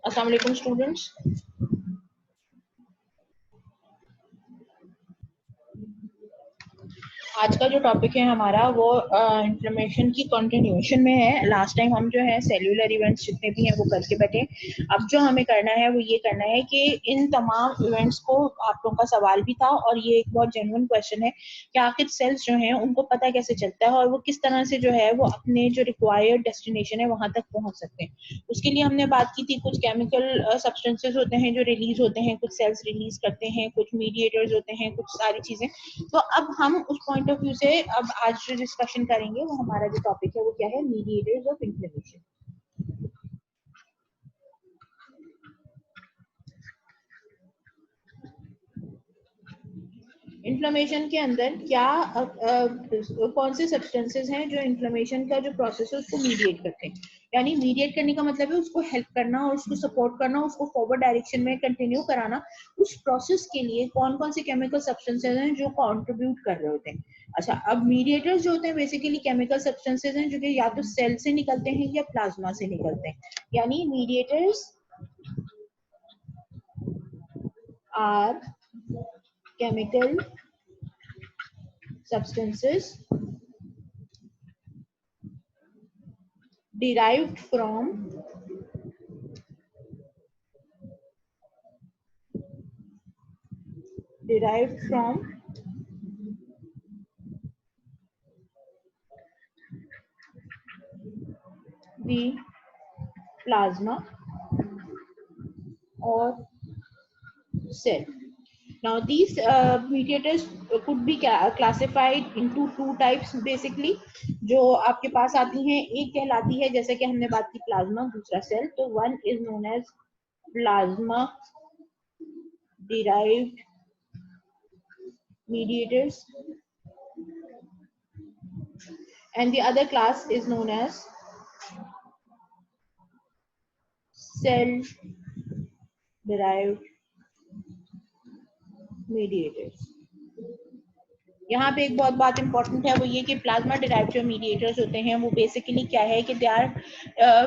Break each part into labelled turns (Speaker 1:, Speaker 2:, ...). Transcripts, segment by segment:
Speaker 1: अस्सलाम वालेकुम स्टूडेंट्स। आज का जो टॉपिक है हमारा वो इन्फ्लेमेशन की कंटिन्यूएशन में है। लास्ट टाइम हम जो है सेल्यूलर इवेंट्स जितने भी हैं वो करके बैठे। अब जो हमें करना है वो ये करना है कि इन तमाम इवेंट्स को, आप लोगों का सवाल भी था और ये एक बहुत जेन्युइन क्वेश्चन है कि आखिर सेल्स जो हैं उनको पता कैसे चलता है और वो किस तरह से जो है वो अपने जो रिक्वायर्ड डेस्टिनेशन है वहां तक पहुंच सकते हैं। उसके लिए हमने बात की थी कुछ केमिकल सब्सटेंसेस होते हैं जो रिलीज होते हैं, कुछ सेल्स रिलीज करते हैं, कुछ मीडिएटर्स होते हैं, कुछ सारी चीजें। तो अब हम उस पॉइंट ऑफ व्यू से अब आज जो डिस्कशन करेंगे वो हमारा जो टॉपिक है वो क्या है, मीडिएटर्स ऑफ इन्फ्लेमेशन। इन्फ्लेमेशन के अंदर क्या कौन से सब्सटेंसेस हैं जो इन्फ्लेमेशन का जो प्रोसेस है उसको मीडिएट करते हैं। यानी मीडिएट करने का मतलब है उसको हेल्प करना और उसको सपोर्ट करना, उसको फॉरवर्ड डायरेक्शन में कंटिन्यू कराना। उस प्रोसेस के लिए कौन कौन से केमिकल सब्सटेंसेस हैं जो कंट्रीब्यूट कर रहे होते हैं। अच्छा, अब मीडिएटर्स जो होते हैं बेसिकली केमिकल सब्सटेंसेस हैं जो कि या तो सेल से निकलते हैं या प्लाज्मा से निकलते हैं। यानी mediators are chemical substances derived from the plasma or cell. Now these mediators could be classified into two types basically। जो आपके पास आती हैं, एक कहलाती है जैसे कि हमने बात की प्लाज्मा, दूसरा सेल। तो one is known as plasma derived mediators and the other class is known as cell derived mediators। यहाँ पे एक बहुत बात इंपॉर्टेंट है वो ये कि प्लाज्मा डिराइव्ड जो मीडिएटर्स होते हैं वो बेसिकली क्या है कि they are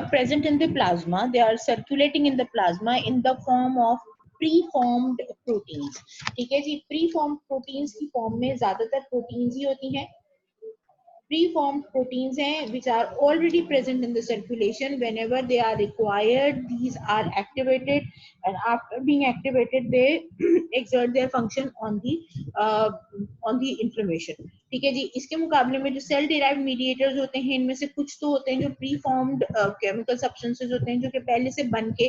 Speaker 1: present in the plasma, they are circulating in the plasma in the form of pre formed proteins. ठीक है जी, प्री फॉर्म्ड प्रोटीन्स की फॉर्म में ज्यादातर प्रोटीन्स ही होती हैं। Preformed proteins हैं which are already present in the circulation. Whenever they are required, these are activated, and after being activated they exert their function on the inflammation। ठीक है जी। इसके मुकाबले में जो सेल डिराइव्ड मीडिएटर्स होते हैं इनमें से कुछ तो होते हैं जो प्री फॉर्म्ड केमिकल सब्सटेंसेस होते हैं जो कि पहले से बन के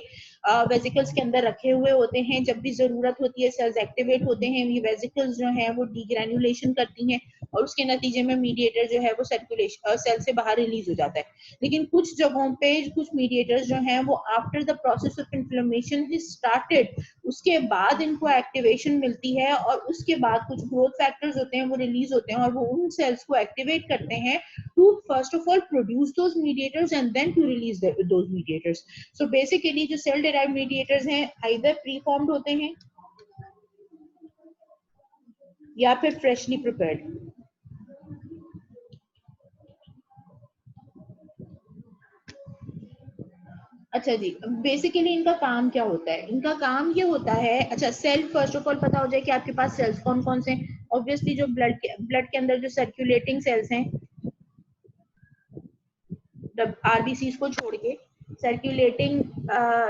Speaker 1: वेसिकल्स के अंदर रखे हुए होते हैं। जब भी जरूरत होती है सेल्स एक्टिवेट होते हैं, ये वेसिकल्स जो हैं वो डीग्रेनुलेशन करती हैं और उसके नतीजे में मीडिएटर जो है वो सर्कुलेशन सेल से बाहर रिलीज हो जाता है। लेकिन कुछ जगहों पे कुछ मीडिएटर्स जो हैं वो after the process of inflammation started उसके बाद इनको एक्टिवेशन मिलती है और उसके बाद कुछ ग्रोथ फैक्टर्स होते हैं वो रिलीज होते हैं और वो उन सेल्स को एक्टिवेट करते हैं to first of all produce those mediators and then to release those mediators. So basically जो सेल डिराइव्ड मीडिएटर्स हैं आइदर प्री फॉर्म्ड होते हैं या फिर फ्रेशली प्रिपेयर्ड। अच्छा जी, बेसिकली इनका काम क्या होता है? इनका काम ये होता है, अच्छा सेल फर्स्ट ऑफ ऑल पता हो जाए कि आपके पास सेल्स कौन कौन से हैं। ऑब्वियसली जो ब्लड के अंदर जो सर्कुलेटिंग सेल्स हैं, आरबीसी को छोड़ के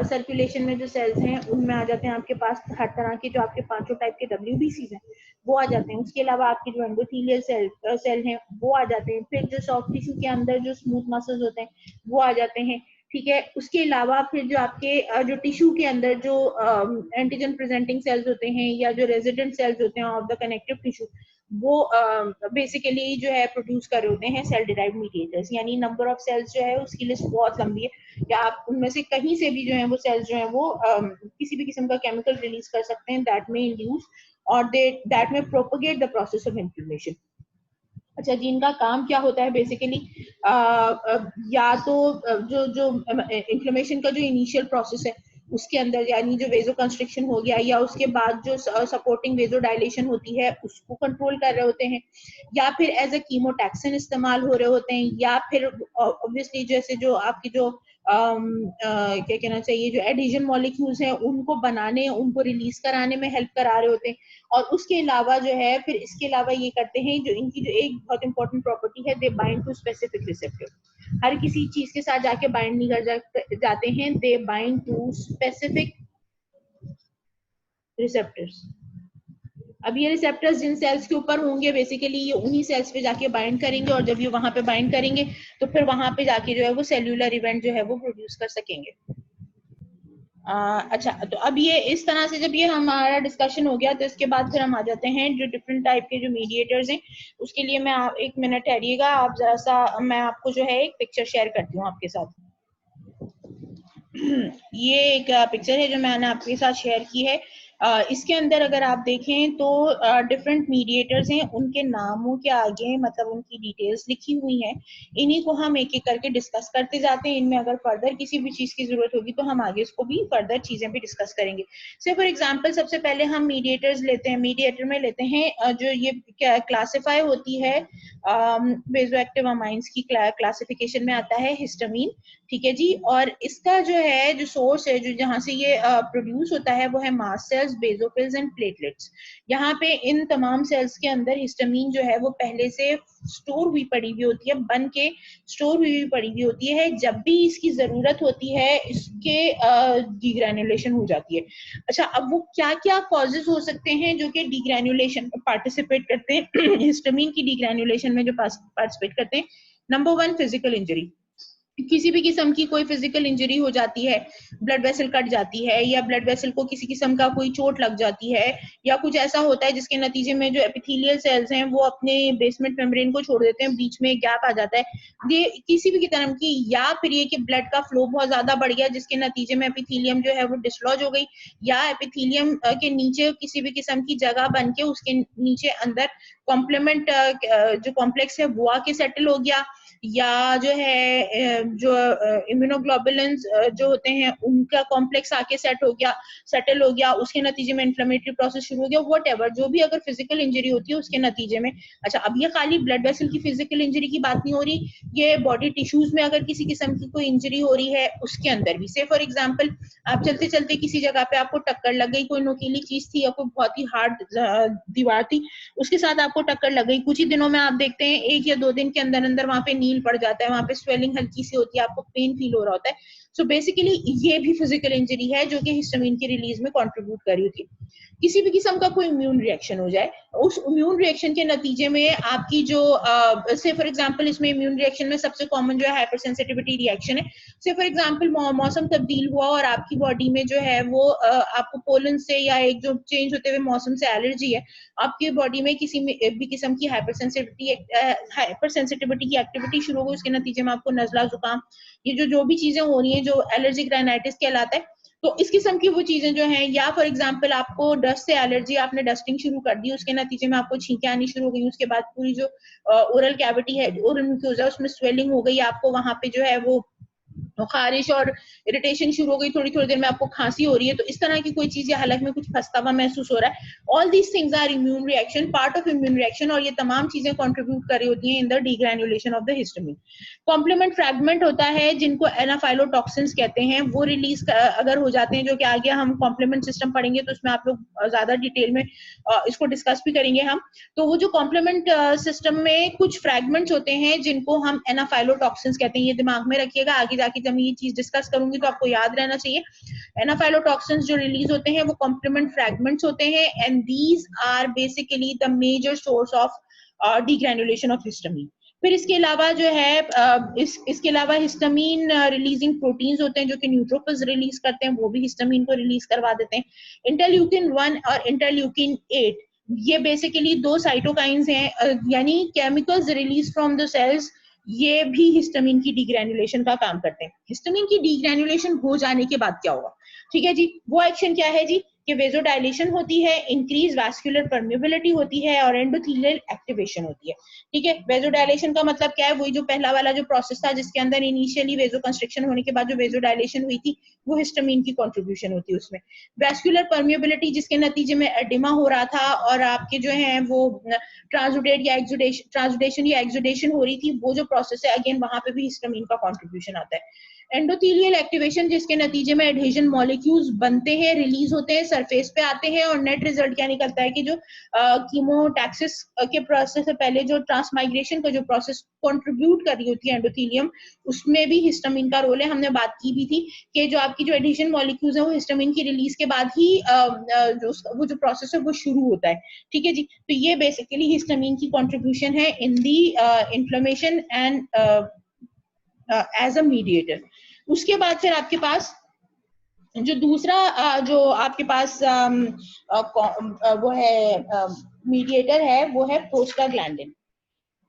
Speaker 1: सर्कुलेशन में जो सेल्स हैं उनमें आ जाते हैं आपके पास हर तरह के जो आपके पांचों टाइप के डब्ल्यूबीसी हैं वो आ जाते हैं। उसके अलावा आपके जो एंडोथेलियल सेल हैं वो आ जाते हैं। फिर जो सॉफ्ट टिश्यू के अंदर जो स्मूथ मसल्स होते हैं वो आ जाते हैं। ठीक है, उसके अलावा फिर जो आपके जो टिश्यू के अंदर जो एंटीजन प्रेजेंटिंग सेल्स होते हैं या जो रेजिडेंट सेल्स होते हैं ऑफ द कनेक्टिव टिश्यू वो बेसिकली जो है प्रोड्यूस कर रहे होते हैं सेल डिराइव्ड मीडिएटर्स। यानी नंबर ऑफ सेल्स जो है उसकी लिस्ट बहुत लंबी है, या आप उनमें से कहीं से भी जो है वो सेल्स जो है वो किसी भी किस्म का केमिकल रिलीज कर सकते हैं दैट में इंड्यूस और दैट में propagate the process of inflammation. अच्छा जी, इनका काम क्या होता है बेसिकली? या तो जो जो इन्फ्लेमेशन का जो इनिशियल प्रोसेस है उसके अंदर यानी जो वेजो कंस्ट्रिक्शन हो गया या उसके बाद जो सपोर्टिंग वेजो डायलेशन होती है उसको कंट्रोल कर रहे होते हैं, या फिर एज अ कीमोटैक्सिन इस्तेमाल हो रहे होते हैं, या फिर ऑब्वियसली जैसे जो आपकी जो क्या कहना चाहिए जो एडिशन मॉलिक्यूल्स हैं उनको बनाने उनको रिलीज कराने में हेल्प करा रहे होते हैं। और उसके अलावा जो है फिर इसके अलावा ये करते हैं जो इनकी जो एक बहुत इंपॉर्टेंट प्रॉपर्टी है, they bind to specific receptor. हर किसी चीज के साथ जाके बाइंड नहीं कर जाते हैं, they bind to specific receptors. अब ये रिसेप्टर्स जिन सेल्स के ऊपर होंगे बेसिकली ये उन्हीं सेल्स पे जाके बाइंड करेंगे, और जब ये वहां पे बाइंड करेंगे तो फिर वहां पे जाके जो है वो सेल्यूलर इवेंट जो है वो प्रोड्यूस कर सकेंगे। अच्छा, तो अब ये इस तरह से जब ये हमारा डिस्कशन हो गया तो इसके बाद फिर हम आ जाते हैं जो डिफरेंट टाइप के जो मीडिएटर्स हैं। उसके लिए मैं आप एक मिनट ठहरिएगा, आप जरा सा मैं आपको जो है एक पिक्चर शेयर करती हूँ आपके साथ। ये एक पिक्चर है जो मैंने आपके साथ शेयर की है। इसके अंदर अगर आप देखें तो डिफरेंट मीडिएटर्स हैं, उनके नामों के आगे मतलब उनकी डिटेल्स लिखी हुई हैं। इन्हीं को हम एक एक करके डिस्कस करते जाते हैं। इनमें अगर फर्दर किसी भी चीज की जरूरत होगी तो हम आगे इसको भी फर्दर चीजें भी डिस्कस करेंगे। से फॉर एग्जांपल सबसे पहले हम मीडिएटर्स लेते हैं, मीडिएटर में लेते हैं जो ये क्लासिफाई होती है बेजोएक्टिव अमाइंस की क्लासिफिकेशन में आता है हिस्टामीन। ठीक है जी, और इसका जो है जो सोर्स है जो जहां से ये प्रोड्यूस होता है वो है mast cells, basophils and platelets. यहाँ पे इन तमाम सेल्स के अंदर हिस्टामीन जो है वो पहले से स्टोर हुई पड़ी हुई होती है, बन के स्टोर हुई पड़ी हुई होती है। जब भी इसकी जरूरत होती है इसके डीग्रेनुलेशन हो जाती है। अच्छा, अब वो क्या क्या कॉजेज हो सकते हैं जो कि डीग्रेनुलेशन में पार्टिसिपेट करते हैं हिस्टामीन की डीग्रेनुलेशन में जो पार्टिसिपेट करते हैं। Number 1, physical injury. किसी भी किस्म की कोई फिजिकल इंजरी हो जाती है, ब्लड वेसल कट जाती है या ब्लड वेसल को किसी किस्म का कोई चोट लग जाती है, या कुछ ऐसा होता है जिसके नतीजे में जो एपिथेलियल सेल्स हैं वो अपने बेसमेंट मेम्ब्रेन को छोड़ देते हैं, बीच में गैप आ जाता है, ये किसी भी तरह की, या फिर ये कि ब्लड का फ्लो बहुत ज्यादा बढ़ गया जिसके नतीजे में एपिथेलियम जो है वो डिसलॉज हो गई, या एपिथेलियम के नीचे किसी भी किस्म की जगह बन के उसके नीचे अंदर कॉम्प्लीमेंट जो कॉम्प्लेक्स है वो आके सेटल हो गया, या जो है जो इम्यूनोग्लोबुलिन्स जो होते हैं उनका कॉम्प्लेक्स आके सेटल हो गया, उसके नतीजे में इन्फ्लेमेटरी प्रोसेस शुरू हो गया, व्हाटएवर जो भी अगर फिजिकल इंजरी होती है उसके नतीजे में। अच्छा, अब ये खाली ब्लड वेसल की फिजिकल इंजरी की बात नहीं हो रही, ये बॉडी टिश्यूज में अगर किसी किस्म की कोई इंजरी हो रही है उसके अंदर भी। से फॉर एग्जाम्पल आप चलते चलते किसी जगह पे आपको टक्कर लग गई, कोई नुकीली चीज थी या कोई बहुत ही हार्ड दीवार थी उसके साथ आपको टक्कर लग गई, कुछ ही दिनों में आप देखते हैं 1 या 2 दिन के अंदर अंदर वहां पे नील पड़ जाता है, वहां पे स्वेलिंग हल्की सी होती है, आपको पेन फील हो रहा होता है। सो बेसिकली ये भी फिजिकल इंजरी है जो कि हिस्टामीन की रिलीज में कंट्रीब्यूट कर रही होती है। किसी भी किस्म का कोई इम्यून रिएक्शन हो जाए, उस इम्यून रिएक्शन के नतीजे में आपकी जो से फॉर एग्जांपल इसमें इम्यून रिएक्शन में सबसे कॉमन जो है हाइपर सेंसिटिविटी रिएक्शन है। से फॉर एग्जांपल मौसम तब्दील हुआ और आपकी बॉडी में जो है वो आपको पोलन से या एक जो चेंज होते हुए मौसम से एलर्जी है, आपकी बॉडी में किसी भी किस्म की हाइपर सेंसिटिविटी की एक्टिविटी शुरू हो, उसके नतीजे में आपको नजला जुकाम ये जो भी चीजें हो रही हैं जो एलर्जिक राइनाइटिस कहलाता है, तो इस किस्म की वो चीजें जो हैं, या फॉर एग्जांपल आपको डस्ट से एलर्जी, आपने डस्टिंग शुरू कर दी उसके नतीजे में आपको छींकें आनी शुरू हो गई, उसके बाद पूरी जो ओरल कैविटी है, ओरल म्यूकोसा उसमें स्वेलिंग हो गई, आपको वहां पे जो है वो खारिश और इरिटेशन शुरू हो गई, थोड़ी थोड़ी देर में आपको खांसी हो रही है, तो इस तरह की कोई चीज या हलक में कुछ फंसता हुआ महसूस हो रहा है, all these things are immune reaction, part of immune reaction, और ये तमाम चीजें कंट्रीब्यूट कर रही होती हैं in the degranulation of the histamine. Complement fragment होता है जिनको एनाफाइलोटॉक्सिन्स कहते हैं, वो रिलीज अगर हो जाते हैं, जो कि आगे हम कॉम्प्लीमेंट सिस्टम पढ़ेंगे तो उसमें आप लोग ज्यादा डिटेल में इसको डिस्कस भी करेंगे हम। तो वो जो कॉम्प्लीमेंट सिस्टम में कुछ फ्रैगमेंट्स होते हैं जिनको हम एनाफाइलोटॉक्सिन्स कहते हैं, ये दिमाग में रखिएगा, आगे जाके जब ये चीज डिस्कस करूंगी तो आपको याद रहना चाहिए। एनाफाइलोटॉक्सिन्स जो रिलीज होते हैं वो कॉम्प्लीमेंट फ्रैगमेंट्स होते हैं, and these are basically the major source of degranulation of histamine. फिर इसके अलावा जो है इसके अलावा हिस्टामीन रिलीजिंग प्रोटीन्स होते हैं जो कि न्यूट्रोफिल्स रिलीज करते हैं, वो भी हिस्टामीन को रिलीज करवा देते हैं। इंटरल्यूकिन 1 और इंटरल्यूकिन 8 ये बेसिकली 2 साइटोकाइंस हैं, यानी chemicals release from the cells, ये भी हिस्टामीन की डीग्रेनुलेशन का काम करते हैं। हिस्टामीन की डीग्रेनुलेशन हो जाने के बाद क्या होगा, ठीक है जी, वो एक्शन क्या है जी कि वेजोडाइलेशन होती है, इंक्रीज वैस्कुलर परमेबिलिटी होती है और एंडोथेलियल एक्टिवेशन होती है। ठीक है, वेजोडाइलेशन का मतलब क्या है? वही जो पहला वाला जो प्रोसेस था जिसके अंदर इनिशियली वेजो कंस्ट्रिक्शन होने के बाद जो वेजोडाइलेशन हुई थी, वो हिस्टामिन की कंट्रीब्यूशन होती है उसमें। वैस्कुलर परमेबिलिटी जिसके नतीजे में एडिमा हो रहा था और आपके जो है वो ट्रांसुडेट या ट्रांसुडेशन या एक्सुडेशन हो रही थी, वो जो प्रोसेस है अगेन वहां पे भी हिस्टामिन का कंट्रीब्यूशन आता है। एंडोथेलियल एक्टिवेशन जिसके नतीजे में एडहेजन मॉलिक्यूल्स बनते हैं, रिलीज होते हैं, सरफेस पे आते हैं और नेट रिजल्ट क्या निकलता है कि जो कीमोटैक्सिस के प्रोसेस से पहले जो ट्रांसमाइग्रेशन का जो प्रोसेस कंट्रीब्यूट कर रही होती है एंडोथेलियम, उसमें भी हिस्टामिन का रोल है। हमने बात की भी थी कि जो आपकी जो एडहेजन मॉलिक्यूल्स है वो हिस्टामिन की रिलीज के बाद ही वो जो प्रोसेस है वो शुरू होता है। ठीक है जी, तो ये बेसिकली हिस्टामिन की कंट्रीब्यूशन है in the inflammation and as a mediator. उसके बाद फिर आपके पास जो दूसरा जो आपके पास वो है मीडिएटर है, वो है प्रोस्टाग्लैंडिन।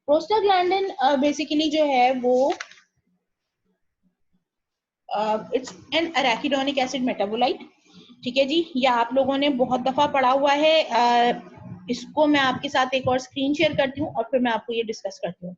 Speaker 1: प्रोस्टाग्लैंडिन बेसिकली जो है वो इट्स एन अराकिडोनिक एसिड मेटाबोलाइट। ठीक है जी, ये आप लोगों ने बहुत दफा पढ़ा हुआ है। इसको मैं आपके साथ एक और स्क्रीन शेयर करती हूँ और फिर मैं आपको ये डिस्कस करती हूँ।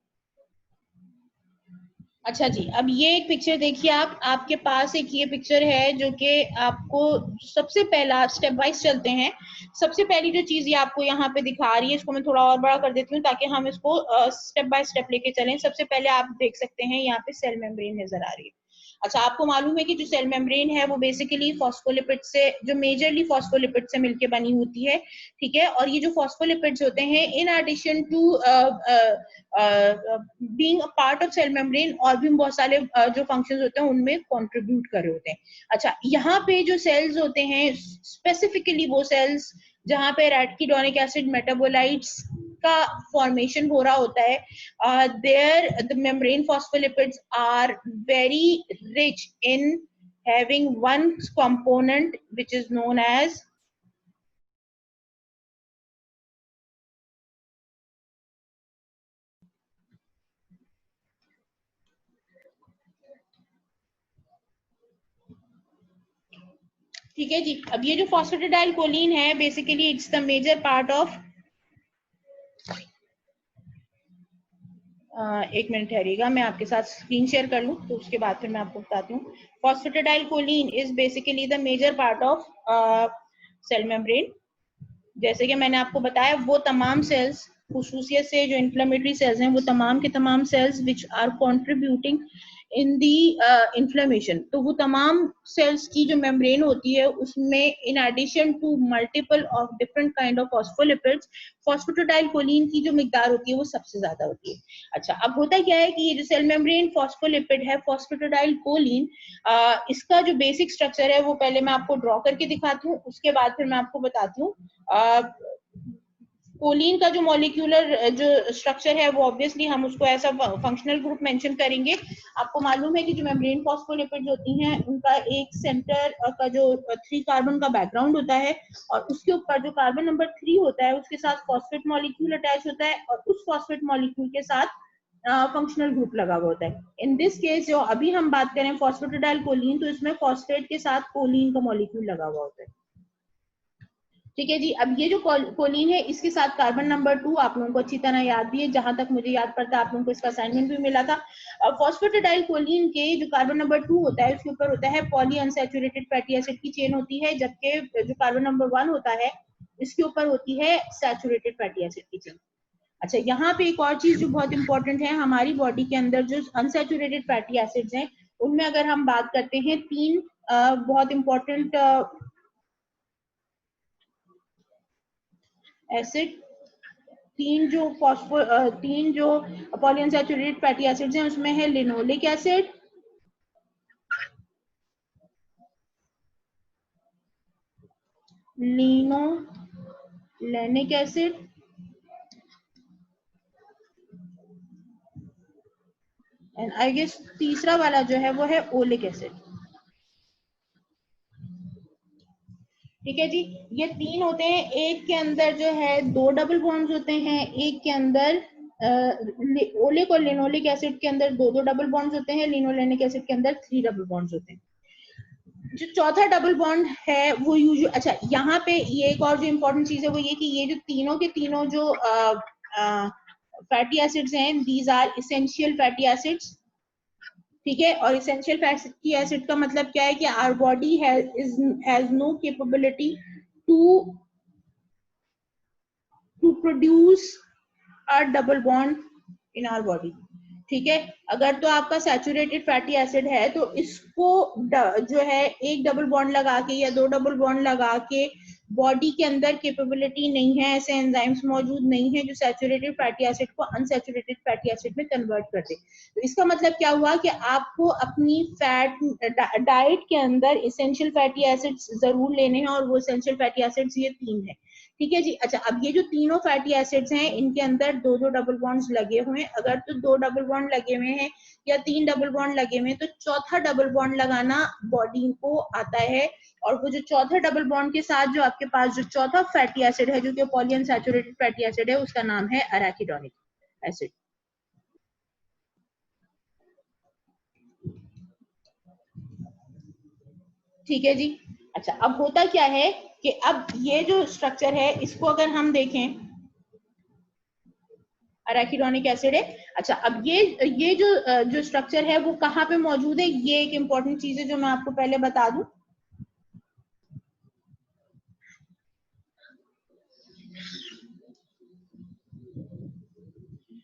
Speaker 1: अच्छा जी, अब ये एक पिक्चर देखिए आप, आपके पास एक ये पिक्चर है जो कि आपको सबसे पहला स्टेप वाइज चलते हैं। सबसे पहली जो चीज ये आपको यहाँ पे दिखा रही है, इसको मैं थोड़ा और बड़ा कर देती हूँ ताकि हम इसको स्टेप बाय स्टेप लेके चलें। सबसे पहले आप देख सकते हैं यहाँ पे सेल मेम्ब्रेन नजर आ रही है। अच्छा, आपको मालूम है कि जो सेल मेम्ब्रेन है वो बेसिकली फॉस्फोलिपिड से, जो मेजरली फॉस्फोलिपिड से मिलके बनी होती है। ठीक है, और ये जो फॉस्फोलिपिड्स होते हैं in addition to being a part of cell membrane और भी बहुत सारे जो फंक्शंस होते हैं उनमें कंट्रीब्यूट कर रहे होते हैं। अच्छा, यहाँ पे जो सेल्स होते हैं स्पेसिफिकली वो सेल्स जहाँ पे एराकिडोनिक एसिड मेटाबोलाइट्स का फॉर्मेशन हो रहा होता है, there the membrane phospholipids are very rich in having one component which is known as ठीक है जी। अब ये जो फॉस्फेटिडाइल कोलिन है basically it's the major part of एक मिनट ठहरिएगा, मैं आपके साथ स्क्रीन शेयर कर लूं तो उसके बाद फिर मैं आपको बताती हूँ। Phosphatidyl choline is basically the major part of cell membrane. जैसे कि मैंने आपको बताया, वो तमाम सेल्स, खुसूसियत से जो इन्फ्लेमेटरी सेल्स हैं, वो तमाम के तमाम cells which are contributing in the inflammation, तो वो तमाम सेल्स की जो मेम्ब्रेन होती है उसमें in addition to multiple of different kind of phospholipids, phosphatidyl choline की जो मिकदार होती है वो सबसे ज्यादा होती है। अच्छा, अब होता क्या है कि ये जो सेल मेम्ब्रेन फॉस्फोलिपिड है फॉस्फेटिडाइल कोलिन, इसका जो बेसिक स्ट्रक्चर है वो पहले मैं आपको ड्रॉ करके दिखाती हूँ, उसके बाद फिर मैं आपको बताती हूँ। कोलिन का जो मॉलिक्यूलर जो स्ट्रक्चर है वो ऑब्वियसली हम उसको ऐसा फंक्शनल ग्रुप मेंशन करेंगे। आपको मालूम है कि जो मेम्ब्रेन फॉस्फोलिपिड होती हैं उनका एक सेंटर का जो 3 कार्बन का बैकग्राउंड होता है और उसके ऊपर जो कार्बन नंबर 3 होता है उसके साथ फॉस्फेट मॉलिक्यूल अटैच होता है और उस फॉस्फेट मॉलिक्यूल के साथ फंक्शनल ग्रुप लगा हुआ होता है। इन दिस केस जो अभी हम बात करें फॉस्फेटिडाइल कोलिन, तो इसमें फॉस्फेट के साथ कोलिन का मॉलिक्यूल लगा हुआ होता है। ठीक है जी, अब ये जो कोलिन है इसके साथ कार्बन नंबर 2 आप लोगों को अच्छी तरह याद भी है, जहां तक मुझे याद पड़ता है आप लोगों को इसका असाइनमेंट भी मिला था। फॉस्फेटिडाइल कोलिन के जो कार्बन नंबर 2 होता है उसके ऊपर होता है पॉली अनसैचुरेटेड फैटी एसिड की चेन होती है, जबकि जो कार्बन नंबर 1 होता है इसके ऊपर होती है सैचुरेटेड फैटी एसिड की चेन। अच्छा, यहाँ पे एक और चीज जो बहुत इंपॉर्टेंट है, हमारी बॉडी के अंदर जो अनसैचुरेटेड फैटी एसिड्स हैं उनमें अगर हम बात करते हैं 3 बहुत इंपॉर्टेंट एसिड, तीन जो पॉलीअनसैचुरेटेड फैटी एसिड्स हैं उसमें है linoleic acid, linolenic acid and I guess तीसरा वाला जो है वो है ओलिक एसिड। ठीक है जी, ये 3 होते हैं। एक के अंदर जो है 2 डबल बॉन्ड्स होते हैं, एक के अंदर ओलिक और लिनोलिक एसिड के अंदर 2 डबल बॉन्ड्स होते हैं, लिनोलेनिक एसिड के अंदर 3 डबल बॉन्ड्स होते हैं। जो चौथा डबल बॉन्ड है वो यूजुअल, अच्छा यहाँ पे ये एक और जो इम्पोर्टेंट चीज है वो ये कि ये जो तीनों के तीनों जो फैटी एसिड्स हैं, these are essential fatty acids, ठीक है। और इसेंशियल फैटी एसिड का मतलब क्या है कि our body has no capability to produce a double bond in our body, ठीक है। अगर तो आपका सैचुरेटेड फैटी एसिड है तो इसको जो है एक डबल बॉन्ड लगा के या दो डबल बॉन्ड लगा के बॉडी के अंदर कैपेबिलिटी नहीं है, ऐसे एंजाइम्स मौजूद नहीं है जो सैचुरेटेड फैटी एसिड को अनसैचुरेटेड फैटी एसिड में कन्वर्ट कर दे। तो इसका मतलब क्या हुआ कि आपको अपनी फैट डाइट के अंदर इसेंशियल फैटी एसिड्स जरूर लेने हैं, और वो इसेंशियल फैटी एसिड्स ये तीन है, ठीक है जी। अच्छा, अब ये जो तीनों फैटी एसिड्स हैं इनके अंदर दो दो डबल बॉन्ड्स लगे हुए हैं। अगर तो दो डबल बॉन्ड लगे हुए हैं या तीन डबल बॉन्ड लगे हुए हैं तो चौथा डबल बॉन्ड लगाना बॉडी को आता है, और वो जो चौथा डबल बॉन्ड के साथ जो आपके पास जो चौथा फैटी एसिड है जो कि पॉलीअनसैचुरेटेड फैटी एसिड है उसका नाम है अराकिडोनिक एसिड। ठीक है जी। अच्छा, अब होता क्या है कि अब ये जो स्ट्रक्चर है इसको अगर हम देखें, अराकिडोनिक एसिड है। अच्छा, अब ये जो स्ट्रक्चर है वो कहाँ पे मौजूद है, ये एक इंपॉर्टेंट चीज है जो मैं आपको पहले बता दूं।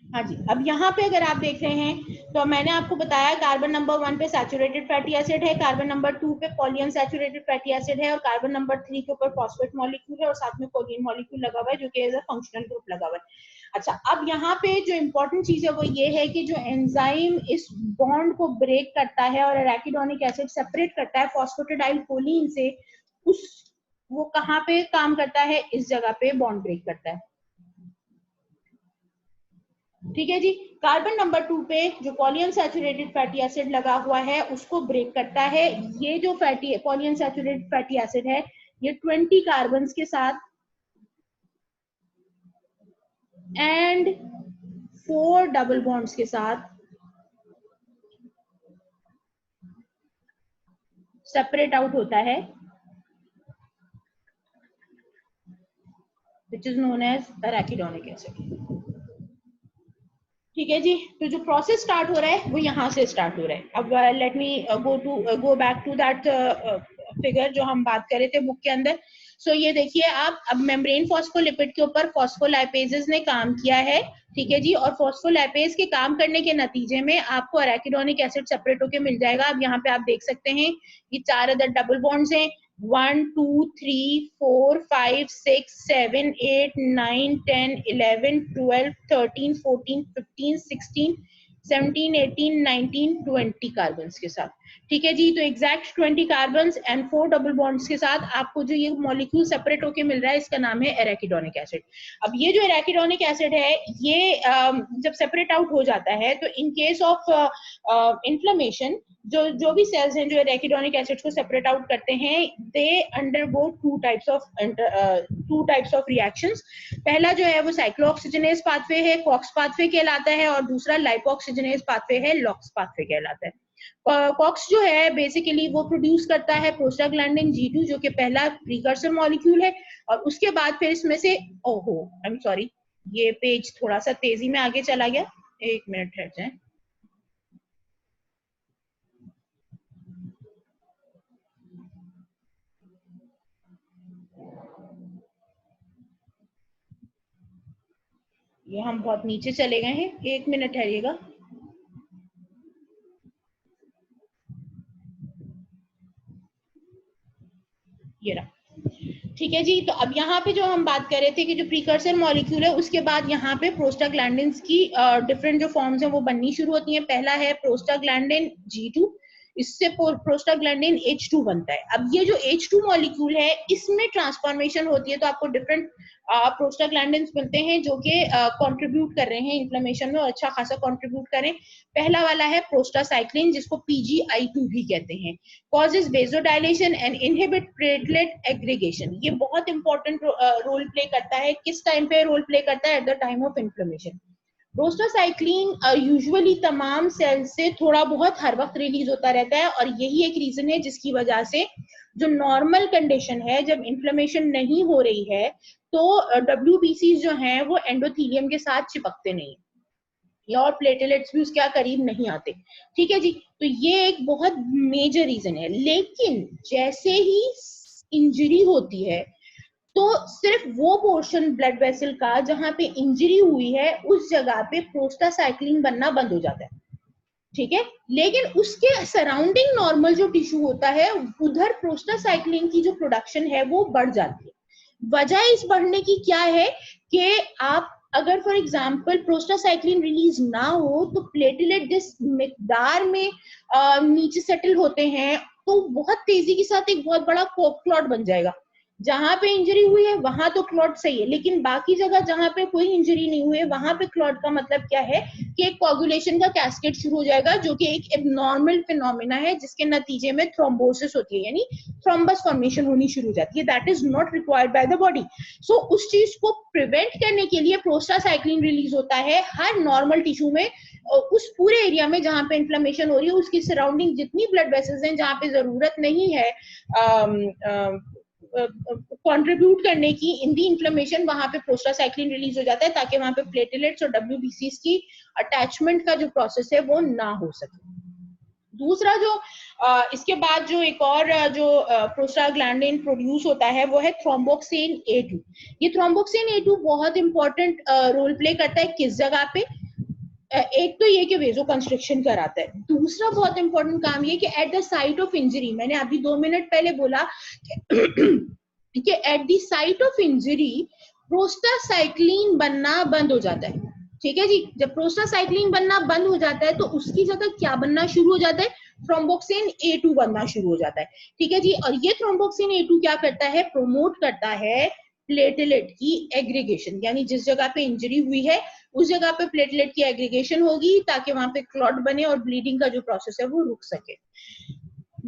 Speaker 1: हाँ जी, अब यहाँ पे अगर आप देख रहे हैं तो मैंने आपको बताया कार्बन नंबर 1 पे सैचुरेटेड फैटी एसिड है, कार्बन नंबर 2 पे पॉलीअनसैचुरेटेड फैटी एसिड है, और कार्बन नंबर 3 के ऊपर फॉस्फेट मॉलिक्यूल है और साथ में कोलिन मॉलिक्यूल लगा हुआ है जो कि एज अ फंक्शनल ग्रुप लगा हुआ है। अच्छा, अब यहाँ पे जो इम्पोर्टेंट चीज है वो ये है कि जो एंजाइम इस बॉन्ड को ब्रेक करता है और एराकिडोनिक एसिड सेपरेट करता है फॉस्फेटिडाइल कोलिन से, उस वो कहाँ पे काम करता है, इस जगह पे बॉन्ड ब्रेक करता है, ठीक है जी। कार्बन नंबर 2 पे जो पॉलीअनसैचुरेटेड फैटी एसिड लगा हुआ है उसको ब्रेक करता है। ये जो फैटी पॉलीअनसैचुरेटेड फैटी एसिड है ये 20 कार्बन के साथ एंड 4 डबल बॉन्ड्स के साथ सेपरेट आउट होता है, which is known as arachidonic acid, ठीक है जी। तो जो प्रोसेस स्टार्ट हो रहा है वो यहाँ से स्टार्ट हो रहा है। अब let me go back to that figure जो हम बात कर रहे थे बुक के अंदर। सो ये देखिए आप, अब मेम्ब्रेन फॉस्फोलिपिड के ऊपर फॉस्फोलाइपेजेस ने काम किया है, ठीक है जी। और फॉस्फोलाइपेज के काम करने के नतीजे में आपको अराकिडोनिक एसिड सेपरेट होके मिल जाएगा। अब यहाँ पे आप देख सकते हैं ये चार अदर डबल बॉन्ड्स हैं, 1 2 3 4 5 6 7 8 9 10 11 12 13 14 15 16 17 18 19 20 कार्बन के साथ, ठीक है जी। तो exact 20 carbon and 4 double bonds के साथ आपको जो ये मॉलिक्यूल सेपरेट होके मिल रहा है इसका नाम है एराकिडोनिक एसिड। अब ये जो एराकिडोनिक एसिड है ये जब सेपरेट आउट हो जाता है तो इन केस ऑफ इन्फ्लेमेशन जो भी सेल्स हैं जो एराकिडोनिक एसिड को सेपरेट आउट करते हैं, they undergo two types of reactions. पहला जो है वो साइक्लोऑक्सीजनेज पाथवे है, कॉक्स पाथवे कहलाता है, और दूसरा लाइपोऑक्सीजनेज पाथवे है, लॉक्स पाथवे कहलाता है। कॉक्स जो है बेसिकली वो प्रोड्यूस करता है प्रोस्टाग्लैंडिन G2 जो कि पहला प्रीकर्सर मॉलिक्यूल है, और उसके बाद फिर इसमें से, ओहो आई एम सॉरी, ये पेज थोड़ा सा तेजी में आगे चला गया, एक मिनट ठहर जाए। ये हम बहुत नीचे चले गए हैं, एक मिनट ठहरिएगा। ये रहा, ठीक है जी। तो अब यहाँ पे जो हम बात कर रहे थे कि जो प्रीकर्सर मॉलिक्यूल है उसके बाद यहाँ पे प्रोस्टाग्लैंडिन्स की डिफरेंट जो फॉर्म्स हैं वो बननी शुरू होती हैं। पहला है प्रोस्टाग्लैंडिन G2, इससे प्रोस्टाग्लैंडिन H2 बनता है। अब ये जो H2 मॉलिक्यूल है इसमें ट्रांसफॉर्मेशन होती है तो आपको डिफरेंट प्रोस्टाग्लैंडिन्स मिलते हैं जो कि कंट्रीब्यूट कर रहे हैं इन्फ्लेमेशन में और अच्छा खासा कंट्रीब्यूट करें। पहला वाला है प्रोस्टासाइक्लिन जिसको PGI2 भी कहते हैं, causes vasodilation and inhibit platelet aggregation। ये बहुत इंपॉर्टेंट रोल प्ले करता है, किस टाइम पे रोल प्ले करता है, at the time of inflammation. Prostacyclin usually तमाम सेल से थोड़ा बहुत हर वक्त रिलीज होता रहता है, और यही एक रीजन है जिसकी वजह से जो नॉर्मल कंडीशन है, जब इन्फ्लेमेशन नहीं हो रही है तो WBC जो हैं वो एंडोथेलियम के साथ चिपकते नहीं या और प्लेटलेट्स भी उसके करीब नहीं आते। ठीक है जी, तो ये एक बहुत मेजर रीजन है। लेकिन जैसे ही इंजरी होती है तो सिर्फ वो पोर्शन ब्लड वेसल का जहां पे इंजरी हुई है उस जगह पे प्रोस्टासाइक्लिन बनना बंद हो जाता है। ठीक है, लेकिन उसके सराउंडिंग नॉर्मल जो टिश्यू होता है उधर प्रोस्टासाइक्लिन की जो प्रोडक्शन है वो बढ़ जाती है। वजह इस बढ़ने की क्या है कि आप अगर फॉर एग्जांपल प्रोस्टासाइक्लिन रिलीज ना हो तो प्लेटलेट जिस मिकदार में नीचे सेटल होते हैं तो बहुत तेजी के साथ एक बहुत बड़ा क्लॉट बन जाएगा। जहां पे इंजरी हुई है वहां तो क्लॉट सही है, लेकिन बाकी जगह जहां पे कोई इंजरी नहीं हुई है वहां पे क्लॉट का मतलब क्या है कि एक कोगुलेशन का कैस्केड शुरू हो जाएगा, जो कि एक एबनॉर्मल फिनोमेना है जिसके नतीजे में थ्रोम्बोसिस होती है, यानी थ्रोम्बस फॉर्मेशन होनी शुरू हो जाती है। That is not required by the body. So उस चीज को प्रिवेंट करने के लिए प्रोस्टासाइक्लिन रिलीज होता है हर नॉर्मल टिश्यू में, उस पूरे एरिया में जहां पे इन्फ्लेमेशन हो रही है उसकी सराउंडिंग जितनी ब्लड वेसल्स हैं जहां पे जरूरत नहीं है कंट्रीब्यूट करने की इन दी इन्फ्लेमेशन, वहां पे प्रोस्टासाइक्लिन रिलीज हो जाता है ताकि वहां पे प्लेटलेट्स और WBCs की अटैचमेंट का जो प्रोसेस है वो ना हो सके। दूसरा जो इसके बाद जो एक और जो प्रोस्टाग्लैंडिन प्रोड्यूस होता है वो है थ्रोम्बोक्सिन A2। ये थ्रोम्बोक्सिन A2 बहुत इंपॉर्टेंट रोल प्ले करता है किस जगह पे? एक तो ये कि वेजो कंस्ट्रिक्शन कराता है। दूसरा बहुत इंपॉर्टेंट काम ये कि at the site of injury, मैंने अभी 2 मिनट पहले बोला कि at the site of injury prostacyclin बनना बंद हो जाता है। ठीक है जी, जब प्रोस्टासाइक्लिन बनना बंद हो जाता है तो उसकी जगह क्या बनना शुरू हो जाता है? थ्रोम्बोक्सिन A2 बनना शुरू हो जाता है। ठीक है जी, और ये थ्रोम्बोक्सिन A2 क्या करता है? प्रोमोट करता है प्लेटलेट की एग्रीगेशन, यानी जिस जगह पे इंजरी हुई है उस जगह पे प्लेटलेट की एग्रीगेशन होगी ताकि वहां पे क्लॉट बने और ब्लीडिंग का जो प्रोसेस है वो रुक सके।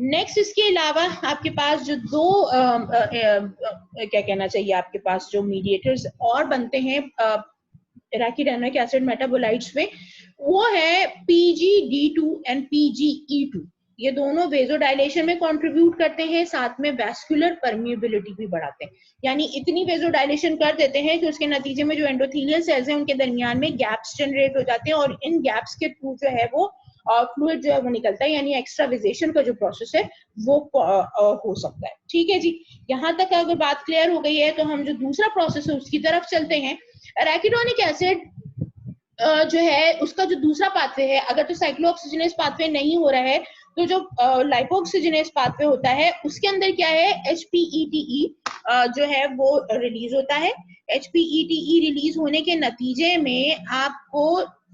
Speaker 1: नेक्स्ट इसके अलावा आपके पास जो दो क्या कहना चाहिए, आपके पास जो मीडिएटर्स और बनते हैं एराकिडोनिक एसिड मेटाबोलाइट्स में, वो है PGD2 एंड PGE2। ये दोनों वेजोडाइलेशन में कंट्रीब्यूट करते हैं, साथ में वैस्कुलर परमिएबिलिटी भी बढ़ाते हैं, यानी इतनी वेजोडाइलेशन कर देते हैं कि उसके नतीजे में जो एंडोथेलियल सेल्स हैं उनके दरमियान में गैप्स जनरेट हो जाते हैं और इन गैप्स के थ्रू जो है वो फ्लूइड जो है वो निकलता है, यानी एक्स्ट्राविजेशन का जो प्रोसेस है वो हो सकता है। ठीक है जी, यहाँ तक अगर बात क्लियर हो गई है तो हम जो दूसरा प्रोसेस है उसकी तरफ चलते हैं। एराकिडोनिक एसिड जो है उसका जो दूसरा पाथवे है, अगर तो साइक्लोऑक्सीजनेस पाथवे नहीं हो रहा है तो जो लाइपोऑक्सीजनेस पाथवे होता है उसके अंदर क्या है, HPETE जो है वो रिलीज होता है। HPETE रिलीज होने के नतीजे में आपको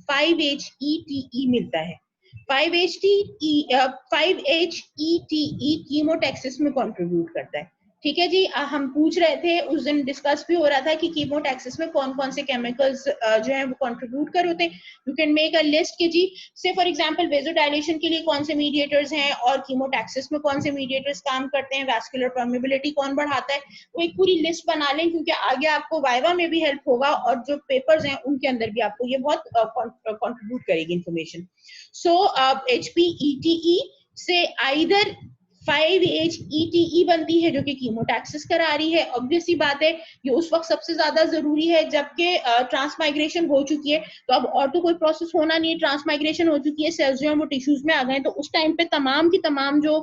Speaker 1: 5-HETE मिलता है। 5-HETE कीमोटैक्सिस में कंट्रीब्यूट करता है। ठीक है जी, हम पूछ रहे थे उस दिन, डिस्कस भी हो रहा था कि कीमोटैक्सिस में कौन कौन से केमिकल्स जो है वो कंट्रीब्यूट कर होते हैं। You can make a list के जी, से फॉर एग्जांपल वेजोडाइलेशन के लिए कौन से मीडिएटर्स हैं और कीमोटैक्सिस में कौन से मीडिएटर्स काम करते हैं, वैस्कुलर परमिएबिलिटी कौन बढ़ाता है, वो एक पूरी लिस्ट बना लें क्योंकि आगे आपको वाइवा में भी हेल्प होगा और जो पेपर्स हैं उनके अंदर भी आपको ये बहुत कंट्रीब्यूट करेगी इंफॉर्मेशन। सो HPETE से आइदर 5-HETE बनती है जो कि कीमोटैक्सिस करा रही है। ऑब्वियस सी बात है ये उस वक्त सबसे ज्यादा जरूरी है जबकि ट्रांसमाइग्रेशन हो चुकी है, तो अब और तो कोई प्रोसेस होना नहीं है, ट्रांसमाइग्रेशन हो चुकी है, सेल्स जो है वो टिश्यूज में आ गए, तो उस टाइम पे तमाम की तमाम जो